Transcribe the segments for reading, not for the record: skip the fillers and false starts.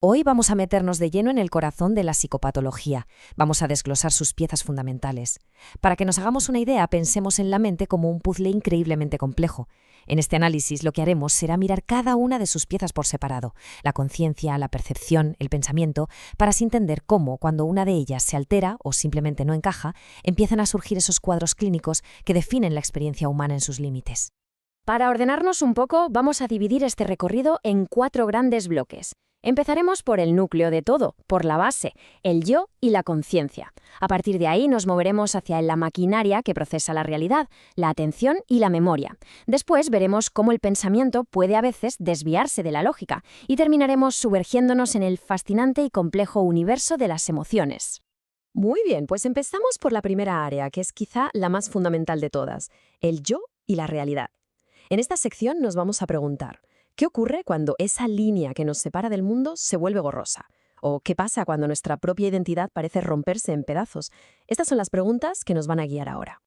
Hoy vamos a meternos de lleno en el corazón de la psicopatología. Vamos a desglosar sus piezas fundamentales. Para que nos hagamos una idea, pensemos en la mente como un puzzle increíblemente complejo. En este análisis lo que haremos será mirar cada una de sus piezas por separado, la conciencia, la percepción, el pensamiento, para así entender cómo, cuando una de ellas se altera o simplemente no encaja, empiezan a surgir esos cuadros clínicos que definen la experiencia humana en sus límites. Para ordenarnos un poco, vamos a dividir este recorrido en 4 grandes bloques. Empezaremos por el núcleo de todo, por la base, el yo y la conciencia. A partir de ahí nos moveremos hacia la maquinaria que procesa la realidad, la atención y la memoria. Después veremos cómo el pensamiento puede a veces desviarse de la lógica y terminaremos sumergiéndonos en el fascinante y complejo universo de las emociones. Muy bien, pues empezamos por la primera área, que es quizá la más fundamental de todas, el yo y la realidad. En esta sección nos vamos a preguntar, ¿qué ocurre cuando esa línea que nos separa del mundo se vuelve borrosa? ¿O qué pasa cuando nuestra propia identidad parece romperse en pedazos? Estas son las preguntas que nos van a guiar ahora.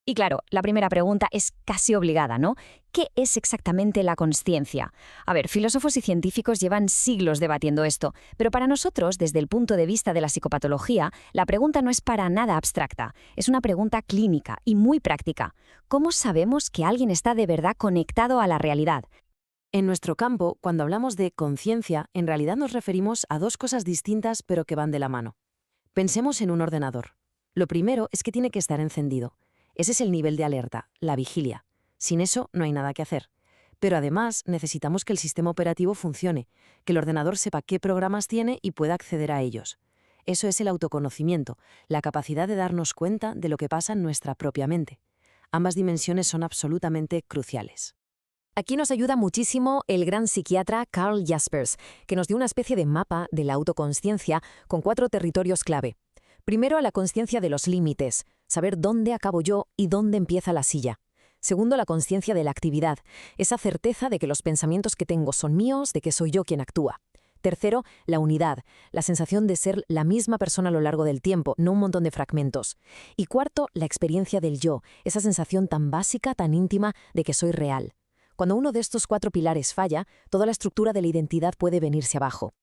Y claro, la primera pregunta es casi obligada, ¿no? ¿Qué es exactamente la consciencia? A ver, filósofos y científicos llevan siglos debatiendo esto, pero para nosotros, desde el punto de vista de la psicopatología, la pregunta no es para nada abstracta, es una pregunta clínica y muy práctica. ¿Cómo sabemos que alguien está de verdad conectado a la realidad? En nuestro campo, cuando hablamos de conciencia, en realidad nos referimos a dos cosas distintas pero que van de la mano. Pensemos en un ordenador. Lo primero es que tiene que estar encendido. Ese es el nivel de alerta, la vigilia. Sin eso no hay nada que hacer. Pero además necesitamos que el sistema operativo funcione, que el ordenador sepa qué programas tiene y pueda acceder a ellos. Eso es el autoconocimiento, la capacidad de darnos cuenta de lo que pasa en nuestra propia mente. Ambas dimensiones son absolutamente cruciales. Aquí nos ayuda muchísimo el gran psiquiatra Carl Jaspers, que nos dio una especie de mapa de la autoconsciencia con 4 territorios clave. Primero, la consciencia de los límites, saber dónde acabo yo y dónde empieza la silla. Segundo, la consciencia de la actividad, esa certeza de que los pensamientos que tengo son míos, de que soy yo quien actúa. Tercero, la unidad, la sensación de ser la misma persona a lo largo del tiempo, no un montón de fragmentos. Y cuarto, la experiencia del yo, esa sensación tan básica, tan íntima de que soy real. Cuando uno de estos 4 pilares falla, toda la estructura de la identidad puede venirse abajo.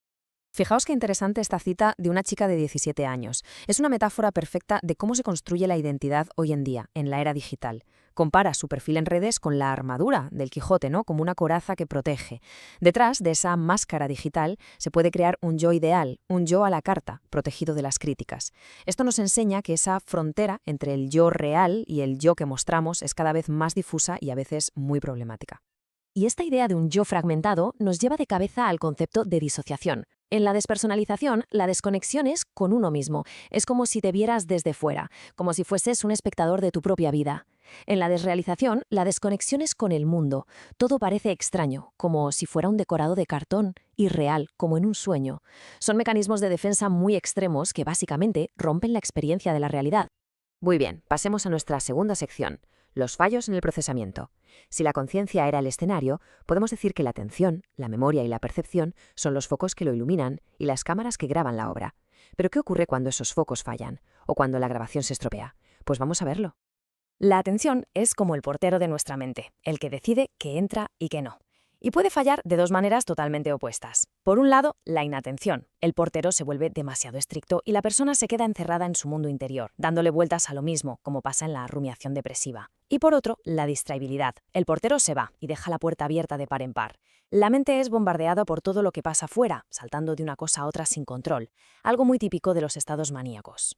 Fijaos qué interesante esta cita de una chica de 17 años. Es una metáfora perfecta de cómo se construye la identidad hoy en día, en la era digital. Compara su perfil en redes con la armadura del Quijote, ¿no? Como una coraza que protege. Detrás de esa máscara digital se puede crear un yo ideal, un yo a la carta, protegido de las críticas. Esto nos enseña que esa frontera entre el yo real y el yo que mostramos es cada vez más difusa y a veces muy problemática. Y esta idea de un yo fragmentado nos lleva de cabeza al concepto de disociación. En la despersonalización, la desconexión es con uno mismo. Es como si te vieras desde fuera, como si fueses un espectador de tu propia vida. En la desrealización, la desconexión es con el mundo. Todo parece extraño, como si fuera un decorado de cartón, irreal, como en un sueño. Son mecanismos de defensa muy extremos que básicamente rompen la experiencia de la realidad. Muy bien, pasemos a nuestra segunda sección. Los fallos en el procesamiento. Si la conciencia era el escenario, podemos decir que la atención, la memoria y la percepción son los focos que lo iluminan y las cámaras que graban la obra. Pero ¿qué ocurre cuando esos focos fallan? ¿O cuando la grabación se estropea? Pues vamos a verlo. La atención es como el portero de nuestra mente, el que decide qué entra y qué no. Y puede fallar de 2 maneras totalmente opuestas. Por un lado, la inatención. El portero se vuelve demasiado estricto y la persona se queda encerrada en su mundo interior, dándole vueltas a lo mismo, como pasa en la rumiación depresiva. Y por otro, la distraibilidad. El portero se va y deja la puerta abierta de par en par. La mente es bombardeada por todo lo que pasa fuera, saltando de una cosa a otra sin control, algo muy típico de los estados maníacos.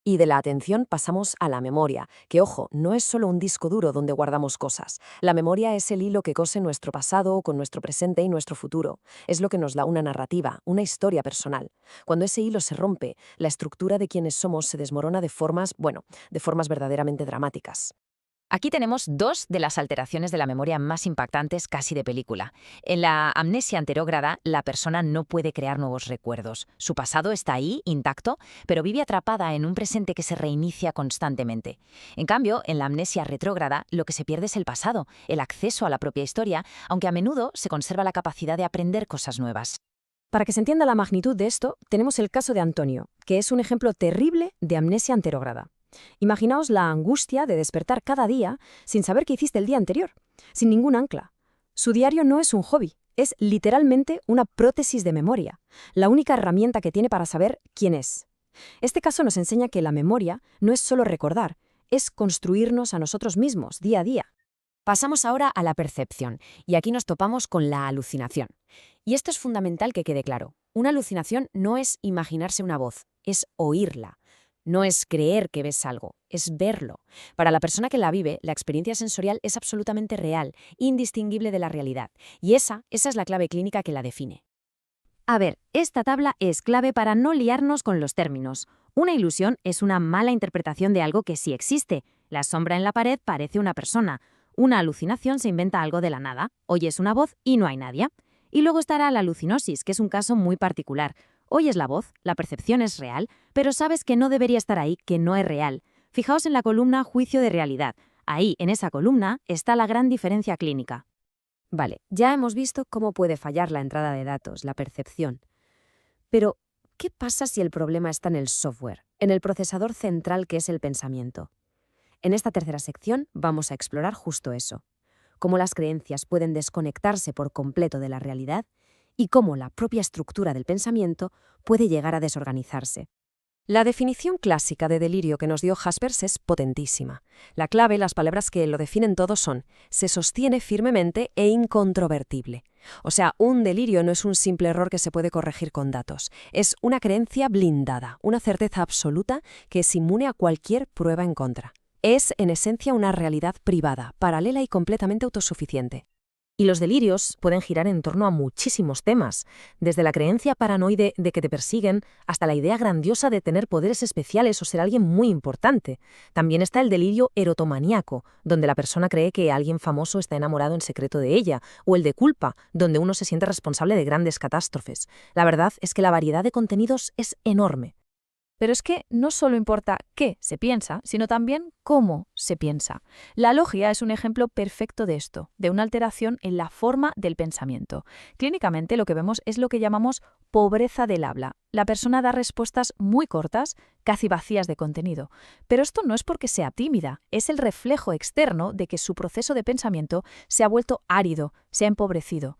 Y de la atención pasamos a la memoria, que ojo, no es solo un disco duro donde guardamos cosas. La memoria es el hilo que cose nuestro pasado con nuestro presente y nuestro futuro. Es lo que nos da una narrativa, una historia personal. Cuando ese hilo se rompe, la estructura de quienes somos se desmorona de formas verdaderamente dramáticas. Aquí tenemos 2 de las alteraciones de la memoria más impactantes casi de película. En la amnesia anterógrada, la persona no puede crear nuevos recuerdos. Su pasado está ahí, intacto, pero vive atrapada en un presente que se reinicia constantemente. En cambio, en la amnesia retrógrada, lo que se pierde es el pasado, el acceso a la propia historia, aunque a menudo se conserva la capacidad de aprender cosas nuevas. Para que se entienda la magnitud de esto, tenemos el caso de Antonio, que es un ejemplo terrible de amnesia anterógrada. Imaginaos la angustia de despertar cada día sin saber qué hiciste el día anterior, sin ningún ancla. Su diario no es un hobby, Es literalmente una prótesis de memoria, la única herramienta que tiene para saber quién es. Este caso nos enseña que la memoria no es solo recordar, es construirnos a nosotros mismos día a día. Pasamos ahora a la percepción, y aquí nos topamos con la alucinación. Y esto es fundamental que quede claro. Una alucinación no es imaginarse una voz, es oírla. No es creer que ves algo, es verlo. Para la persona que la vive, la experiencia sensorial es absolutamente real, indistinguible de la realidad. Y esa es la clave clínica que la define. A ver, esta tabla es clave para no liarnos con los términos. Una ilusión es una mala interpretación de algo que sí existe. La sombra en la pared parece una persona. Una alucinación se inventa algo de la nada. Oyes una voz y no hay nadie. Y luego estará la alucinosis, que es un caso muy particular. Oyes la voz, la percepción es real, pero sabes que no debería estar ahí, que no es real. Fijaos en la columna juicio de realidad. Ahí, en esa columna, está la gran diferencia clínica. Vale, ya hemos visto cómo puede fallar la entrada de datos, la percepción. Pero, ¿qué pasa si el problema está en el software, en el procesador central que es el pensamiento? En esta tercera sección vamos a explorar justo eso, cómo las creencias pueden desconectarse por completo de la realidad y cómo la propia estructura del pensamiento puede llegar a desorganizarse. La definición clásica de delirio que nos dio Jaspers es potentísima. La clave, las palabras que lo definen todo son: se sostiene firmemente e incontrovertible. O sea, un delirio no es un simple error que se puede corregir con datos. Es una creencia blindada, una certeza absoluta que es inmune a cualquier prueba en contra. Es, en esencia, una realidad privada, paralela y completamente autosuficiente. Y los delirios pueden girar en torno a muchísimos temas, desde la creencia paranoide de que te persiguen hasta la idea grandiosa de tener poderes especiales o ser alguien muy importante. También está el delirio erotomaníaco, donde la persona cree que alguien famoso está enamorado en secreto de ella, o el de culpa, donde uno se siente responsable de grandes catástrofes. La verdad es que la variedad de contenidos es enorme. Pero es que no solo importa qué se piensa, sino también cómo se piensa. La logia es un ejemplo perfecto de esto, de una alteración en la forma del pensamiento. Clínicamente lo que vemos es lo que llamamos pobreza del habla. La persona da respuestas muy cortas, casi vacías de contenido. Pero esto no es porque sea tímida, es el reflejo externo de que su proceso de pensamiento se ha vuelto árido, se ha empobrecido.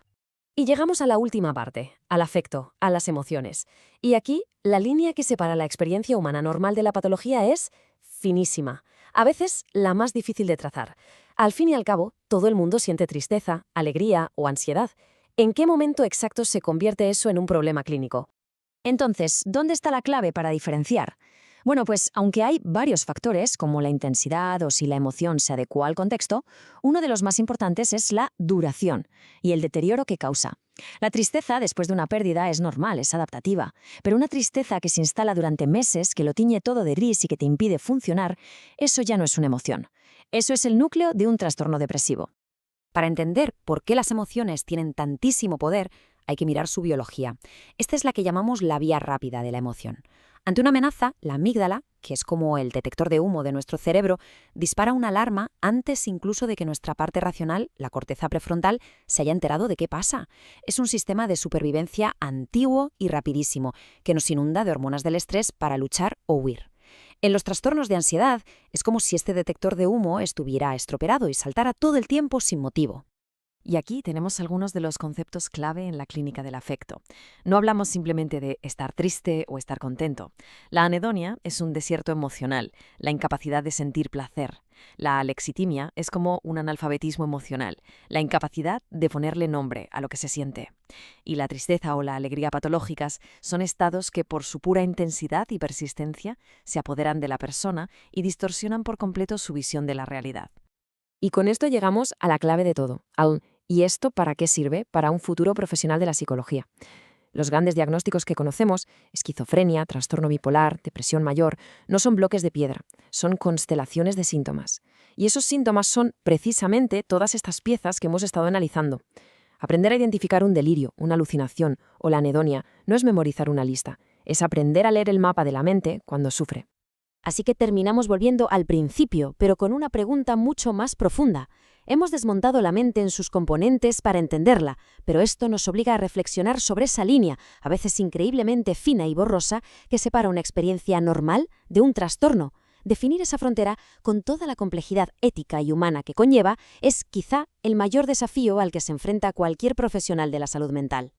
Y llegamos a la última parte, al afecto, a las emociones. Y aquí, la línea que separa la experiencia humana normal de la patología es finísima, a veces la más difícil de trazar. Al fin y al cabo, todo el mundo siente tristeza, alegría o ansiedad. ¿En qué momento exacto se convierte eso en un problema clínico? Entonces, ¿dónde está la clave para diferenciar? Bueno, pues aunque hay varios factores, como la intensidad o si la emoción se adecua al contexto, uno de los más importantes es la duración y el deterioro que causa. La tristeza después de una pérdida es normal, es adaptativa, pero una tristeza que se instala durante meses, que lo tiñe todo de gris y que te impide funcionar, eso ya no es una emoción. Eso es el núcleo de un trastorno depresivo. Para entender por qué las emociones tienen tantísimo poder, hay que mirar su biología. Esta es la que llamamos la vía rápida de la emoción. Ante una amenaza, la amígdala, que es como el detector de humo de nuestro cerebro, dispara una alarma antes incluso de que nuestra parte racional, la corteza prefrontal, se haya enterado de qué pasa. Es un sistema de supervivencia antiguo y rapidísimo, que nos inunda de hormonas del estrés para luchar o huir. En los trastornos de ansiedad, es como si este detector de humo estuviera estropeado y saltara todo el tiempo sin motivo. Y aquí tenemos algunos de los conceptos clave en la clínica del afecto. No hablamos simplemente de estar triste o estar contento. La anedonia es un desierto emocional, la incapacidad de sentir placer. La alexitimia es como un analfabetismo emocional, la incapacidad de ponerle nombre a lo que se siente. Y la tristeza o la alegría patológicas son estados que por su pura intensidad y persistencia se apoderan de la persona y distorsionan por completo su visión de la realidad. Y con esto llegamos a la clave de todo, ¿y esto para qué sirve para un futuro profesional de la psicología? Los grandes diagnósticos que conocemos, esquizofrenia, trastorno bipolar, depresión mayor, no son bloques de piedra, son constelaciones de síntomas. Y esos síntomas son precisamente todas estas piezas que hemos estado analizando. Aprender a identificar un delirio, una alucinación o la anedonia no es memorizar una lista, es aprender a leer el mapa de la mente cuando sufre. Así que terminamos volviendo al principio, pero con una pregunta mucho más profunda. Hemos desmontado la mente en sus componentes para entenderla, pero esto nos obliga a reflexionar sobre esa línea, a veces increíblemente fina y borrosa, que separa una experiencia normal de un trastorno. Definir esa frontera, con toda la complejidad ética y humana que conlleva, es quizá el mayor desafío al que se enfrenta cualquier profesional de la salud mental.